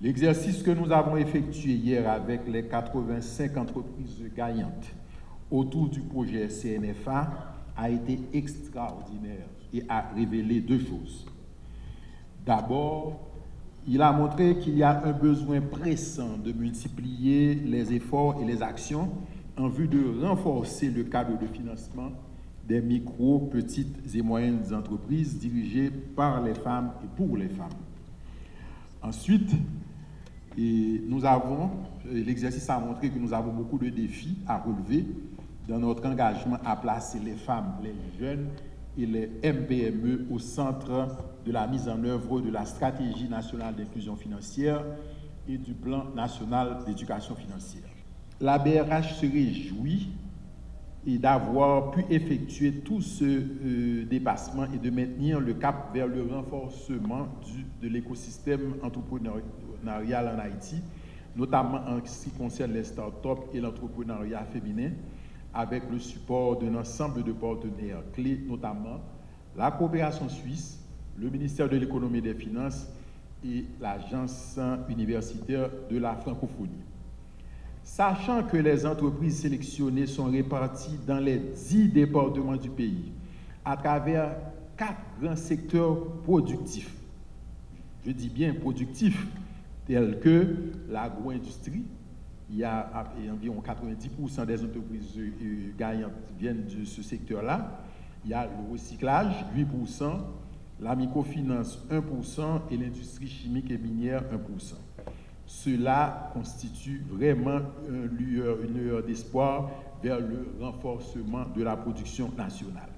L'exercice que nous avons effectué hier avec les 85 entreprises gagnantes autour du projet CNFA a été extraordinaire et a révélé deux choses. D'abord, il a montré qu'il y a un besoin pressant de multiplier les efforts et les actions en vue de renforcer le cadre de financement des micro, petites et moyennes entreprises dirigées par les femmes et pour les femmes. Ensuite, l'exercice a montré que nous avons beaucoup de défis à relever dans notre engagement à placer les femmes, les jeunes et les MPME au centre de la mise en œuvre de la stratégie nationale d'inclusion financière et du plan national d'éducation financière. La BRH se réjouit d'avoir pu effectuer tout ce dépassement et de maintenir le cap vers le renforcement de l'écosystème entrepreneurial en Haïti, notamment en ce qui concerne les startups et l'entrepreneuriat féminin, avec le support d'un ensemble de partenaires clés, notamment la coopération suisse, le ministère de l'économie et des finances et l'agence universitaire de la francophonie. Sachant que les entreprises sélectionnées sont réparties dans les 10 départements du pays, à travers 4 grands secteurs productifs, je dis bien productifs, tels que l'agro-industrie. Il y a environ 90% des entreprises gagnantes viennent de ce secteur-là. Il y a le recyclage, 8%, la microfinance, 1% et l'industrie chimique et minière, 1%. Cela constitue vraiment une lueur d'espoir vers le renforcement de la production nationale.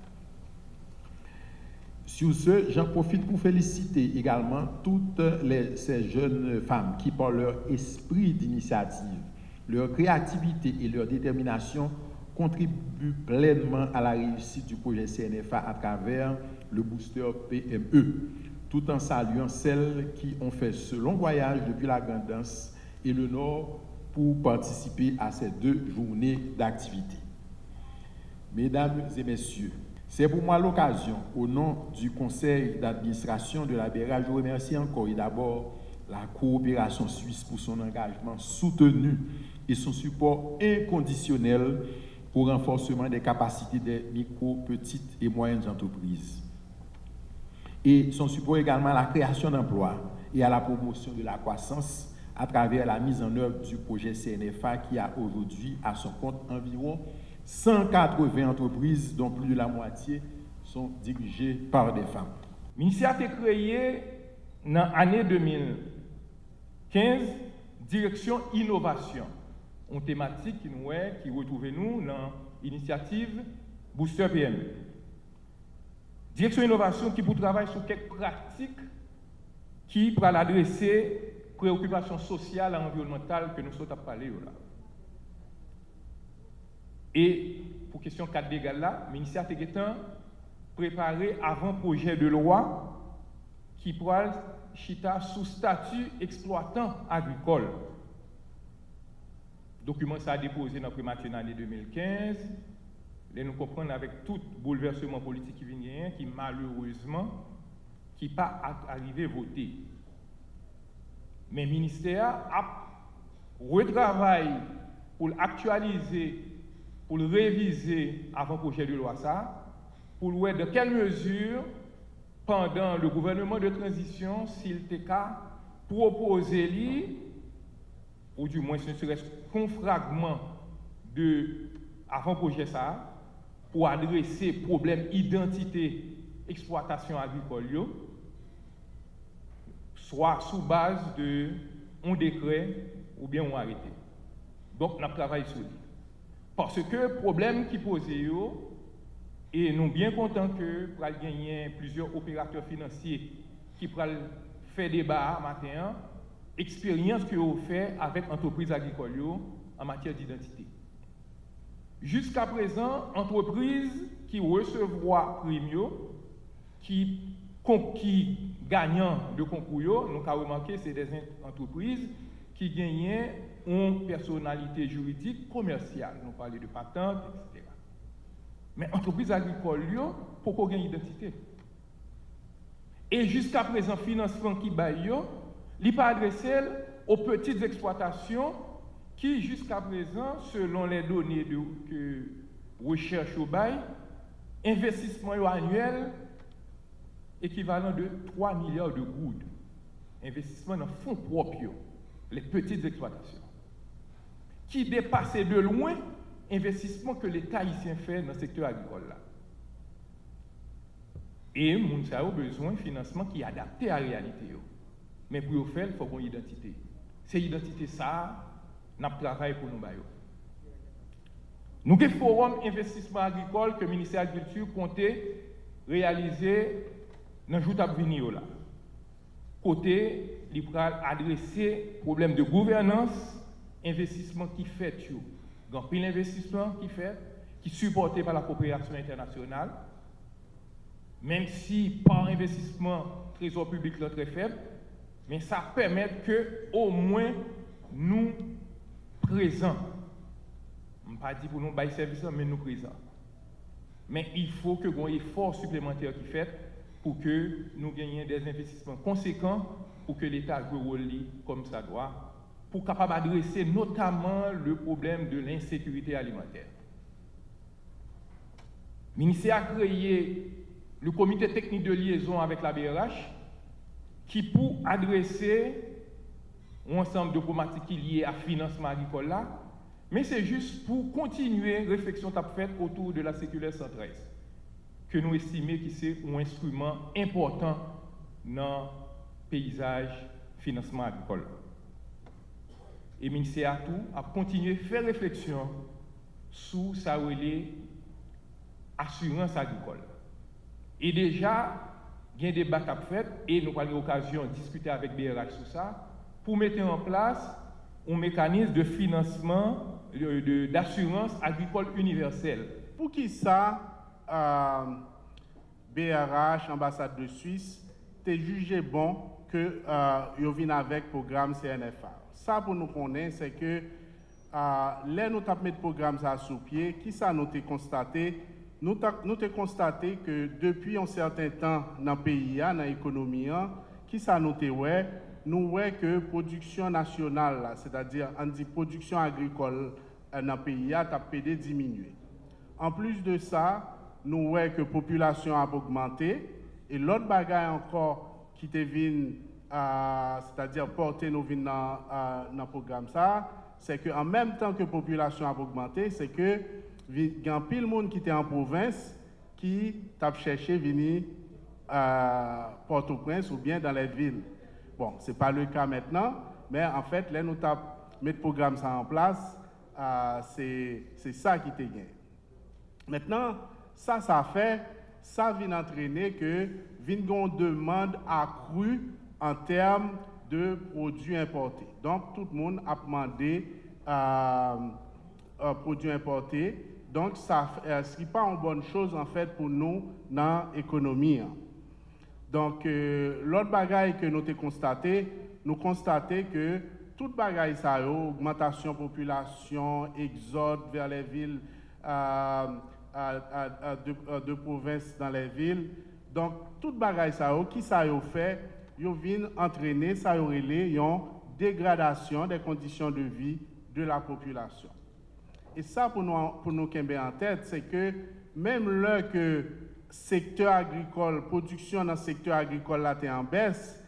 Sur ce, j'en profite pour féliciter également toutes ces jeunes femmes qui, par leur esprit d'initiative, leur créativité et leur détermination, contribuent pleinement à la réussite du projet CNFA à travers le booster PME, tout en saluant celles qui ont fait ce long voyage depuis la Grande-Anse et le Nord pour participer à ces 2 journées d'activité. Mesdames et messieurs, c'est pour moi l'occasion, au nom du conseil d'administration de la BRH, je remercie encore et d'abord la coopération suisse pour son engagement soutenu et son support inconditionnel au renforcement des capacités des micro, petites et moyennes entreprises. Et son support également à la création d'emplois et à la promotion de la croissance à travers la mise en œuvre du projet CNFA qui a aujourd'hui à son compte environ 180 entreprises dont plus de la moitié sont dirigées par des femmes. Le ministère a été créé dans l'année 2015, direction innovation, une thématique qui retrouve nous dans l'initiative Booster PME. Direction innovation qui pour travailler sur quelques pratiques qui pour adresser préoccupations sociales et environnementales que nous sommes à parler là. Et pour question 4 d'égal là, le ministère a préparé avant projet de loi qui pourra chita sous statut exploitant agricole. Le document ça a déposé dans le primature l'année 2015. Et nous comprenons avec tout bouleversement politique qui vient, qui malheureusement qui pas arrivé à voter. Mais le ministère a retravaillé pour l'actualiser, pour le réviser avant le projet de loi ça, pour voir de quelle mesure, pendant le gouvernement de transition, s'il était qu'à proposer lui, ou du moins ce ne serait qu'un fragment de avant le projet ça, pour adresser problème identité exploitation agricole, soit sous base de un décret ou bien un arrêté. Donc, on a travaillé sur lui. Parce que le problème qui pose, et nous sommes bien contents que pour gagner plusieurs opérateurs financiers qui pourraient faire débat matin, expérience que vous fait avec entreprises agricoles en matière d'identité. Jusqu'à présent, entreprises qui recevront premio, qui gagnant de concours, nous avons remarqué c'est des entreprises qui gagnent une personnalité juridique commerciale. Nous parlons de patente, etc. Mais entreprises agricoles, pourquoi gagner identité? Et jusqu'à présent, financement qui baille, il n'est pas adressé aux petites exploitations qui, jusqu'à présent, selon les données que recherche au bail, investissement annuel équivalent de 3 milliards de gouttes. Investissement dans fonds propres, les petites exploitations, qui dépassaient de loin l'investissement que l'État haïtien fait dans le secteur agricole. Là. Et nous avons besoin d'un financement qui est adapté à la réalité. Mais pour le faire, il faut une identité. C'est l'identité ça, nous travaillons pour nous. Nous avons un forum investissement agricole que le ministère de l'Agriculture comptait réaliser dans le jour à venir. Côté, il va adresser problème de gouvernance, investissement qui fait tout. Donc, puis l'investissement qui fait, qui est supporté par la coopération internationale, même si par investissement, le trésor public est très faible, mais ça permet que au moins nous présents, je ne pas dire pour nous bailler service, mais nous présents. Mais il faut que un effort supplémentaire qui fait pour que nous gagnions des investissements conséquents pour que l'État joue le rôle comme ça doit, pour capable adresser notamment le problème de l'insécurité alimentaire. Le ministère a créé le comité technique de liaison avec la BRH qui pour adresser un ensemble de problématiques liées à financement agricole là, mais c'est juste pour continuer la réflexion qu'a faite autour de la circulaire 113 que nous estimons que c'est un instrument important dans le paysage financement agricole. Et le ministère a continué à faire réflexion sur sa assurance agricole. Et déjà, il y a un débat qui a fait et nous avons eu l'occasion de discuter avec BRH sur ça pour mettre en place un mécanisme de financement d'assurance agricole universelle. Pour qui ça, BRH, ambassade de Suisse, t'es jugé bon que vous venez avec le programme CNFA. Ça, pour nous connaître, c'est que là, nous avons mis le programme ça sous pied. Qui ça nous a constaté? Nous avons constaté que depuis un certain temps dans le pays, dans l'économie, qui ça nous a nous voyons que la production nationale, c'est-à-dire la production agricole dans le pays, a diminué. En plus de ça, nous voyons que la population a augmenté. Et l'autre bagaille encore qui te vient, c'est-à-dire porter nos vignes dans le programme, c'est qu'en même temps que la population a augmenté, c'est que il y a pile de monde qui était en province qui t'a cherché à venir à Port-au-Prince ou bien dans les villes. Bon, ce n'est pas le cas maintenant, mais en fait, là, nous avons mis le programme ça en place, c'est ça qui te gagne. Maintenant, ça fait, ça vient entraîner que vient une demande accrue en termes de produits importés. Donc, tout le monde a demandé produits importés. Donc, ça ce n'est pas une bonne chose en fait pour nous dans l'économie. Donc, l'autre bagaille que nous avons constaté, nous constatons que toute bagaille ça, augmentation de population, exode vers les villes, de provinces dans les villes. Donc, toute bagaille ça, qui ça a fait, ils viennent entraîner, ça a une dégradation des conditions de vie de la population. Et ça, pour nous qu'aimer en tête, c'est que même là que secteur agricole, production dans le secteur agricole là est en baisse,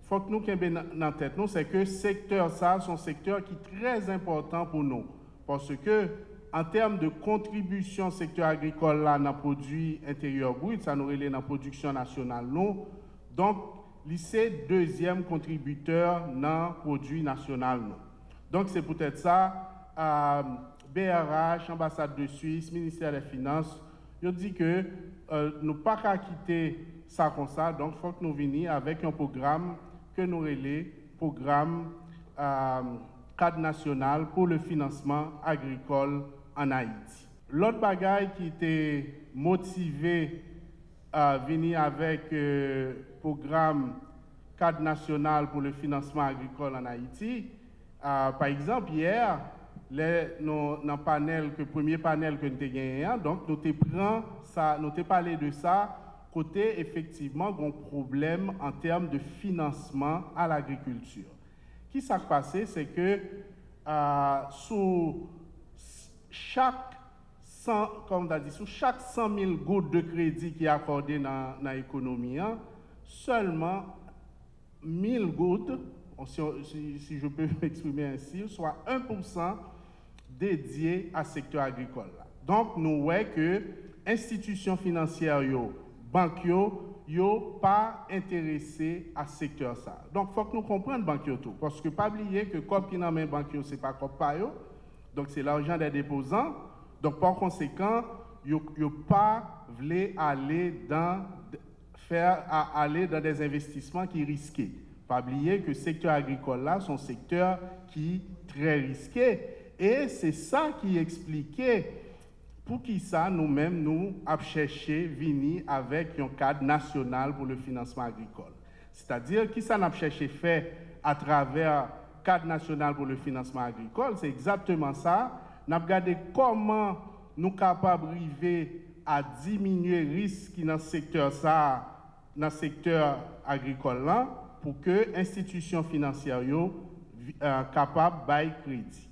il faut que nous qu'aimer en tête, c'est que secteur ça, c'est un secteur qui est très important pour nous. Parce que, en termes de contribution secteur agricole là dans le produit intérieur brut, ça nous relève dans la production nationale, nous. Donc, c'est le deuxième contributeur dans le produit national, nous. Donc, c'est peut-être ça. BRH, ambassade de Suisse, ministère des Finances, ils dit que nous ne pouvons pas quitter ça comme ça, donc il faut que nous venions avec un programme que nous relèvons, programme cadre national pour le financement agricole en Haïti. L'autre bagaille qui était motivé à venir avec le programme cadre national pour le financement agricole en Haïti, par exemple, hier, dans le panel, le premier panel que nous avons gagné, donc nous avons parlé de ça, côté effectivement un problème en termes de financement à l'agriculture. Qui s'est passé, c'est que sous chaque 100 000 gouttes de crédit qui est accordé dans l'économie, seulement 1000 gouttes, si je peux m'exprimer ainsi, soit 1% dédié à secteur agricole. Donc, nous voyons que institutions financières, banques, yo pas intéressé à ce secteur ça. Donc faut que nous comprenions banque tout parce que pas oublier que comme qui dans main banque c'est pas comme pas yo. Donc c'est l'argent des déposants. Donc par conséquent, yo pas voulu aller dans des investissements qui risqués. Pas oublier que le secteur agricole là son secteur qui est très risqué et c'est ça qui expliquait pour qui ça, nous-mêmes, nous avons cherché venir avec un cadre national pour le financement agricole. C'est-à-dire, qui ça n'a cherché faire à travers le cadre national pour le financement agricole, c'est exactement ça. Nous avons regardé comment nous sommes capables d'arriver à diminuer le risque dans le secteur agricole là, pour que les institutions financières soient capables de crédit.